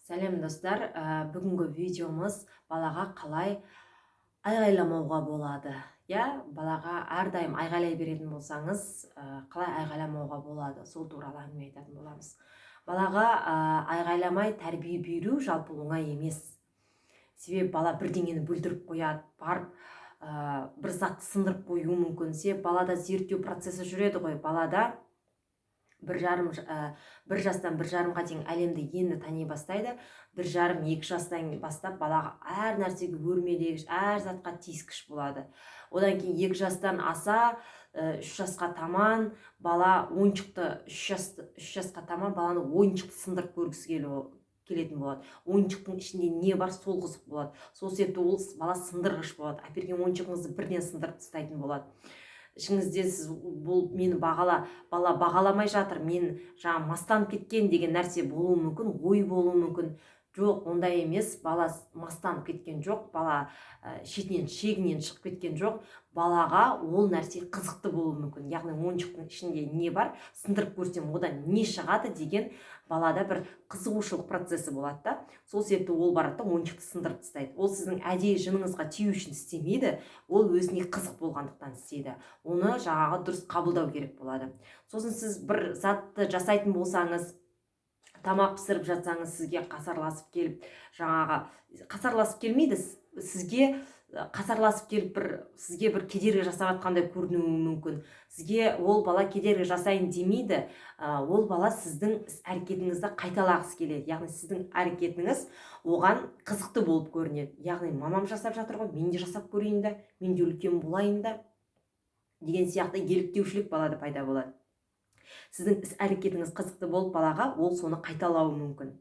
Сәлем достар, бүгінгі видеомыз балаға қалай айғайламауға болады. Балаға әрдайым айғайлай беретін болсаңыз, қалай айғайламауға болады, сол туралы әңгіме айтатын боламыз. Балаға айғайламай тәрбие беру жалпы оңай емес. Себебі бала бірдеңені бүлдіріп қояды, барып бір затты сындырып қоюы мүмкін. Балада зерттеу процесі жүреді ғой, балада бір жастан 1,5-ға дейін әлемді енді тани бастайды. 1,5-2 жастан бастап балаға әр нәрсеге өрмелегіш, әр затқа тиіскіш болады. Одан кейін 2 жастан аса 3 жасқа таман бала ойыншықты, 3 жасқа таман баланы ойыншықты сындырып көргісі келетін болады. Ойыншықтың ішінде не бар, сол қызық болады. Сол себепті ол бала сындырғыш болады. Әперген ойыншығыңызды бірден сындырып тастайтын болады. Ішіңізде сіз бұл мені бала бағаламай жатыр, мен мастанып кеткен деген нәрсе болуы мүмкін, ой болуы мүмкін. Жоқ, ондай емес, бала мастанып кеткен жоқ, бала шегінен шығып кеткен жоқ. Балаға ол нәрсе қызықты болуы мүмкін. Яғни ойыншықтың ішінде не бар, сындырып көрсем одан не шығады деген балада бір қызығушылық процесі болады да. Сол себепті ол барады да ойыншықты сындырып тастайды. Ол сіздің әдейі жыныңызға тию үшін істемейді, ол өзіне қызық болғандықтан істейді. Оны дұрыс қабылдау керек болады. Сосын сіз бір затты жасайтын болсаңыз, тамақ пісіріп жатсаңыз, сізге қасарласып келіп, қасарласып келмейді, сізге қасарласып келіп сізге бір кедергі жасап жатқандай көрінуі мүмкін. Сізге ол бала кедергі жасайын демейді, ол бала сіздің әрекетіңізді қайталағысы келеді. Яғни сіздің әрекетіңіз оған қызықты болып көрінеді. Яғни мамам жасап жатыр ғой, мен де жасап көрейін да, мен де үлкен болайын да деген сияқты еліктеушілік балада пайда болады. Сіздің іс әрекетіңіз қызықты болып, балаға ол соны қайталауы мүмкін.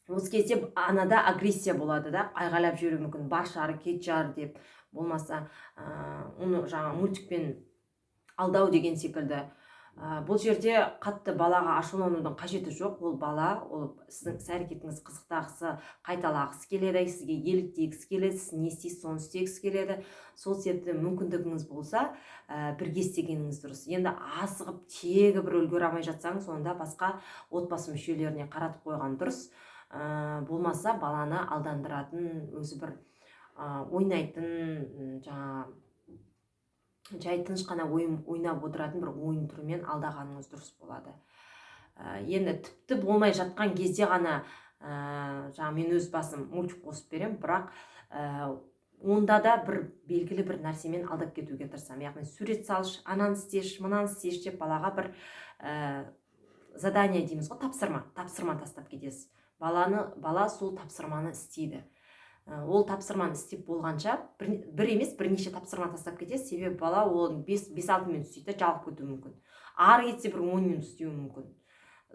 Осы кезде анада агрессия болады да, айғайлап жіберуі мүмкін, бар шары, кет жар деп, болмаса оны мультикпен алдау деген секілді. Бұл жерде қатты балаға ашуланудың қажеті жоқ. Ол бала, ол сіздің іс әрекетіңіз қызықтағысы, қайталағысы келеді, сізге еліктегісі келеді, сіз не істейсіз, соны істегісі келеді. Сол себепті мүмкіндігіңіз болса, бірге істегеніңіз дұрыс. Енді асығып тегі бір үлгере алмай жатсаңыз, онда басқа отбасы мүшелеріне қаратып қойған дұрыс. Болмаса баланы алдандыратын, өзі бір ойнайтын, жай тыныш қана ойнап отыратын бір ойын түрімен алдағаныңыз дұрыс болады. Енді тіпті болмай жатқан кезде ғана мен өз басым мультик қосып берем, бірақ онда да бір белгілі бір нәрсемен алдап кетуге тырысамын. Яғни сурет салшы, ананы істеші, мынаны істеші деп балаға бір задание дейміз ғой, тапсырма тастап кетесіз. Бала сол тапсырманы істейді. Ол тапсырманы істеп болғанша бір емес бірнеше тапсырма тастап кетеді. Себебі бала ол 5-6 минут істейді, жалып кетуі мүмкін. Ары кетсе бір 10 минут істеуі мүмкін.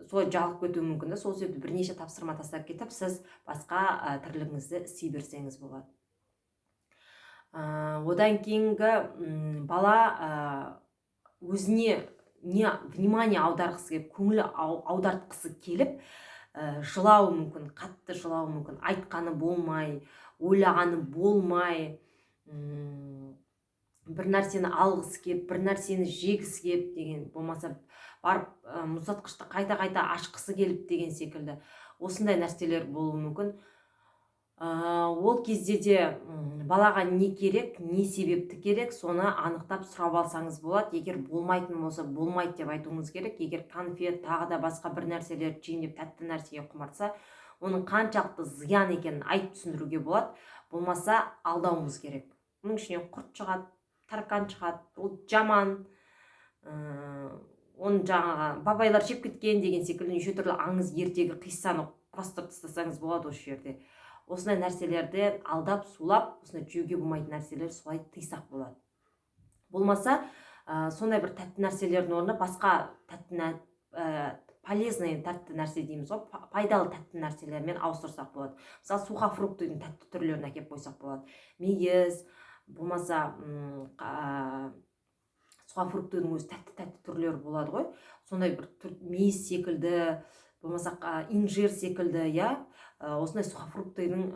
Солай жалып кетуі мүмкін. Сол себепті бірнеше тапсырма тастап кетіп, сіз басқа тірлігіңізді істей берсеңіз болады. Одан кейінгі бала өзіне внимание аударғысы келіп, көңіл аудартқысы келіп, жылауы мүмкін, қатты жылауы мүмкін, айтқаны болмай, ойлағаны болмай, бір нәрсені алғысы келіп, бір нәрсені жегісі келіп деген, болмаса барып мұздатқышты қайта ашқысы келіп деген секілді осындай нәрселер болуы мүмкін. Ол кезде де балаға не керек, не себепті керек, соны анықтап сұрап алсаңыз болады. Егер болмайтын болса, болмайды деп айтуыңыз керек. Егер конфет, тағы да басқа бір нәрселер жейін деп тәтті нәрсеге құмартса, оның қаншалықты зиян екенін айтып түсіндіруге болады. Болмаса алдауыңыз керек. Оның ішінен құрт шығады, таракан шығады, ол жаман, оны бабайлар жеп кеткен деген секілді неше түрлі аңыз ертегі қиссаны құрастырып тастасаңыз болады осы жерде. Осындай нәрселерді алдап, сулап, осындай жеуге болмайтын нәрселер солай тыйсақ болады. Болмаса, сондай бір тәтті нәрселердің орнына басқа полезный тәтті нәрсе дейміз ғой, пайдалы тәтті нәрселермен ауыстырсақ болады. Мысалы, сухофруктының тәтті түрлерін әкеп қойсақ болады. Мейіз, болмаса сухофруктының өзі тәтті түрлері болады ғой. Сондай бір мейіз секілді, болмаса инжир секілді, осындай сухофруктының,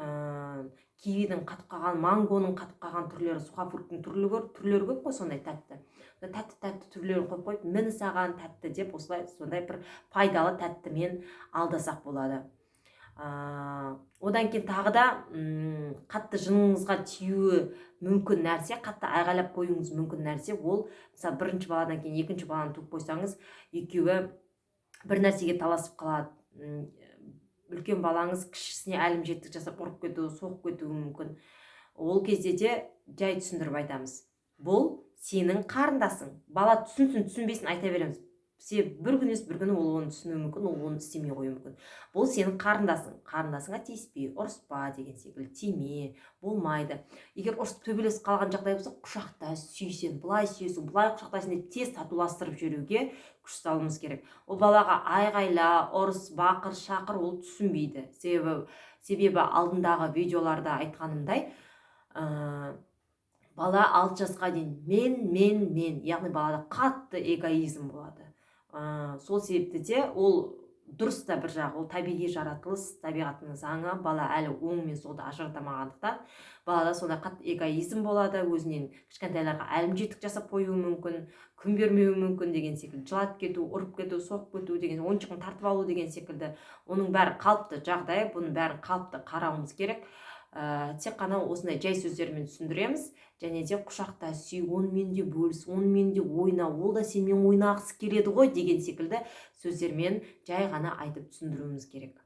кивидің қатып қалған, мангоның қатып қалған түрлері, сухофруктың түрлері көп қой, сондай тәтті. Тәтті түрлерін қойып қойып, міне саған тәтті деп, сондай бір пайдалы тәттімен алдасақ болады. Одан кейін тағы да қатты жыныңызға тиюі мүмкін нәрсе, қатты айғайлап қоюыңыз мүмкін нәрсе, ол мысалы бірінші баладан кейін екінші баланы туып қойсаңыз, екеуі бір нәрсеге таласып қалады. Үлкен балаңыз кішісіне әлімжеттік жасап ұрып кетуі, соғып кетуі мүмкін. Ол кезде де жай түсіндіріп айтамыз. Бұл сенің қарындасың. Бала түсінсін, түсінбесін айта береміз. Себебі бір күн емес бір күні ол оны түсінуі мүмкін, ол оны істемей қоюы мүмкін. Бұл сенің қарындасың. Қарындасыңа тиіспе, ұрыспа деген секілді, тиме, болмайды. Егер ұрысып төбелесіп қалған жағдай болса, құшақта сүйсен, былай сүйесің, былай құшақтайсың деп тез татуластырып жүруге күш салуымыз керек. Ол балаға айғайла, ұрыс, бақыр, шақыр, ол түсінбейді. Себебі алдындағы видеоларда айтқанымдай, бала 6 жасқа дейін мен, яғни балада қатты эгоизм болады. Сол себепті де ол дұрыс та бір жағы, ол табиғи жаратылыс, табиғаттың заңы. Бала әлі оң мен солды ажыратамағандықтан балада сондай қатты эгоизм болады, өзінен кішкентайларға әлімжеттік жасап қоюы мүмкін, күн бермеуі мүмкін деген секілді, жылатып кету, ұрып кету, соғып кету деген, ойыншығын тартып алу деген секілді. Оның бәрі қалыпты жағдай, бұның бәрін қалыпты қарауымыз керек. Тек қана осындай жай сөздермен түсіндіреміз, және де құшақта сүй, онымен де бөліс, онымен де ойна, ол да сенімен ойнағысы келеді ғой деген секілді сөздермен жай ғана айтып түсіндіруіміз керек.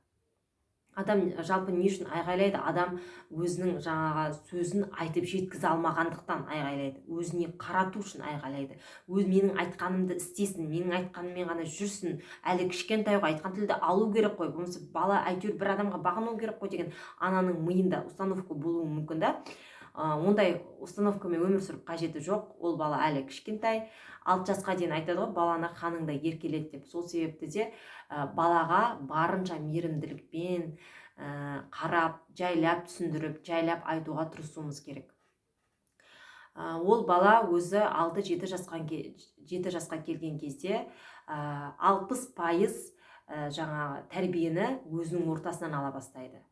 Адам жалпы не үшін айғайлайды? Адам өзінің жаңағы сөзін айтып жеткізе алмағандықтан айғайлайды. Өзіне қарату үшін айғайлайды. Менің айтқанымды істесін, менің айтқаныммен ғана жүрсін. Әлі кішкентай ғой, айтқан тілді алу керек қой. Болмаса бала әйтеуір бір адамға бағыну керек қой деген ананың миында установка болуы мүмкін да. Ондай установкамен өмір сүріп қажеті жоқ. Ол бала әлі кішкентай. 6 жасқа дейін айтады ғой, баланы қаныңда еркелет деп. Сол себепті де балаға барынша мейірімділікпен қарап, жайлап түсіндіріп, жайлап айтуға тырысуымыз керек. Ол бала өзі 6-7 жасқа келген кезде 60% жаңағы тәрбиені өзінің ортасынан ала бастайды.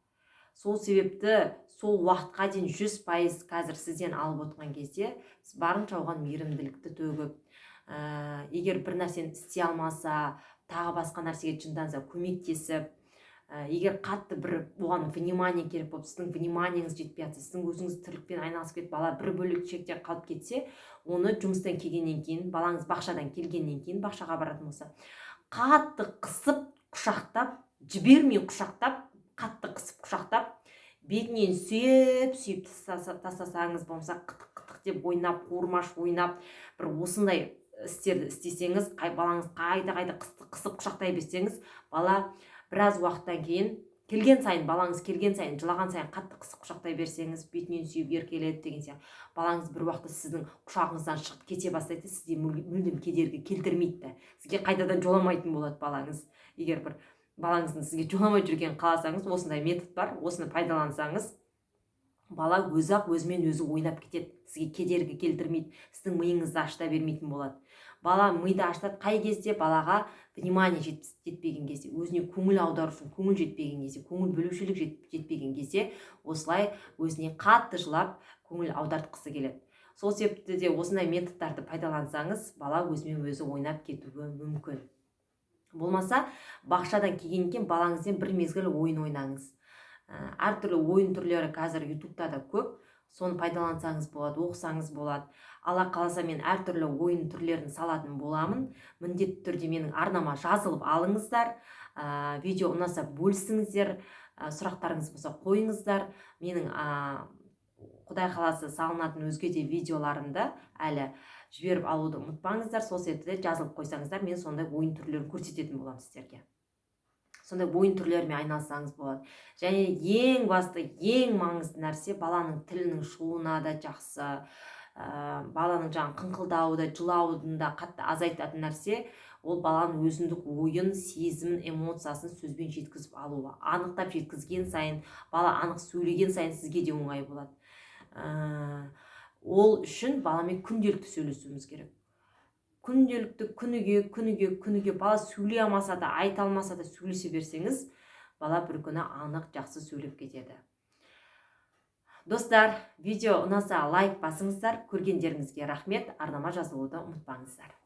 Сол себепті сол уақытқа дейін 100% қазір сізден алып отырған кезде сіз барынша оған мейірімділікті төгіп, егер бір нәрсені істей алмаса, тағы басқа нәрсеге жынданса көмектесіп, егер қатты бір оған внимание керек болып, сіздің вниманиеңіз жетпей жатса, сіздің өзіңіз тірлікпен айналысып кетіп, бала бір бөлікшекте қалып кетсе, оны жұмыстан келгеннен кейін, балаңыз бақшадан келгеннен кейін, бақшаға баратын болса, қатты қысып, құшақтап, жібермей құшақтап, қатты қысып құшақтап, бетінен сүйіп тастасаңыз, болмаса қытық деп ойнап, қуырмаш ойнап, бір осындай істерді істесеңіз, балаңыз қайта қысып құшақтай берсеңіз, бала біраз уақыттан кейін балаңыз келген сайын, жылаған сайын қатты қысып құшақтай берсеңіз, бетінен сүйіп еркеледі деген сияқты, балаңыз бір уақытта сіздің құшағыңыздан шығып кете бастайды, сізге мүлдем кедергі келтірмейді. Сізге қайтадан жоламайтын болады балаңыз. Егер бір балаңыздың сізге жоламай жүргенін қаласаңыз, осындай метод бар, осыны пайдалансаңыз, бала өзі-ақ өзімен өзі ойнап кетеді, сізге кедергі келтірмейді, сіздің миыңызды ашыта бермейтін болады. Бала миды ашытады қай кезде? Балаға внимание жетпеген кезде, өзіне көңіл аудару үшін көңіл жетпеген кезде, көңіл бөлушілік жетпеген кезде, осылай өзіне қатты жылап көңіл аудартқысы келеді. Сол себепті де осындай методтарды пайдалансаңыз, бала өзімен өзі ойнап кетуі мүмкін. Болмаса, бақшадан келгеннен кейін балаңызбен бір мезгіл ойын ойнаңыз. Әртүрлі ойын түрлері қазір ютубта да көп, соны пайдалансаңыз болады, оқысаңыз болады. Алла қаласа мен әртүрлі ойын түрлерін салатын боламын. Міндетті түрде менің арнама жазылып алыңыздар. Видео ұнаса бөлісіңіздер, сұрақтарыңыз болса қойыңыздар. Менің Құдай қаласа салынатын өзге де видеоларымды әлі жіберіп алуды ұмытпаңыздар. Сол себепті жазылып қойсаңыздар, мен сондай ойын түрлерін көрсететін боламын сіздерге. Сондай ойын түрлерімен айналсаңыз болады. Және ең басты, ең маңызды нәрсе, баланың тілінің шығуына да жақсы, баланың қыңқылдауы да, жылауын да қатты азайтатын нәрсе, ол баланың өзіндік ойын, сезімін, эмоциясын сөзбен жеткізіп алуы. Анықтап жеткізген сайын, бала анық сөйлеген сайын сізге де оңай болады. Ол үшін баламен күнделікті сөйлесуіміз керек. Күнделікті күніге бала сөйлей алмаса да, айта алмаса да сөйлесе берсеңіз, бала бір күні анық жақсы сөйлеп кетеді. Достар, видео ұнаса лайк басыңыздар, көргендеріңізге рахмет, арнама жазылуды ұмытпаңыздар.